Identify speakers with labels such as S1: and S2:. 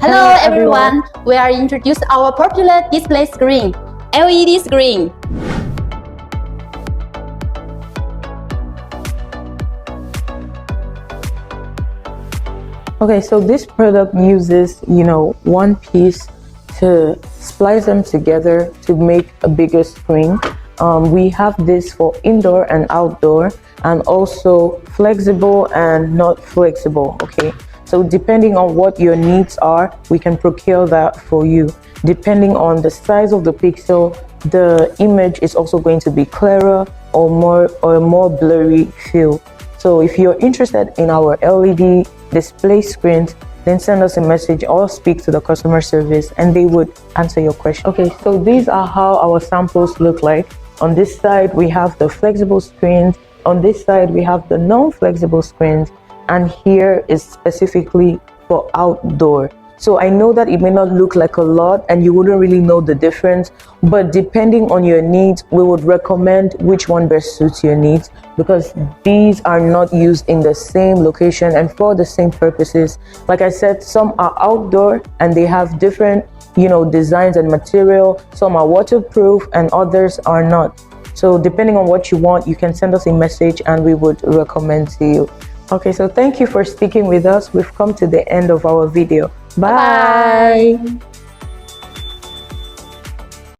S1: Hello everyone, we are introduce our popular display screen, LED screen.
S2: Okay, so this product uses, one piece to splice them together to make a bigger screen. We have this for indoor and outdoor, and also flexible and not flexible. Okay, so depending on what your needs are, we can procure that for you. Depending on the size of the pixel, the image is also going to be clearer or more blurry feel. So if you're interested in our LED display screens, then send us a message or speak to the customer service and they would answer your question. Okay, so these are how our samples look like. On this side, we have the flexible screens. On this side, we have the non-flexible screens. And here is specifically for outdoor. So I know that it may not look like a lot and you wouldn't really know the difference, but depending on your needs, we would recommend which one best suits your needs, because these are not used in the same location and for the same purposes. Like I said, some are outdoor and they have different, designs and material. Some are waterproof and others are not. So depending on what you want, you can send us a message and we would recommend to you. Okay, so thank you for sticking with us. We've come to the end of our video. Bye.
S1: Bye.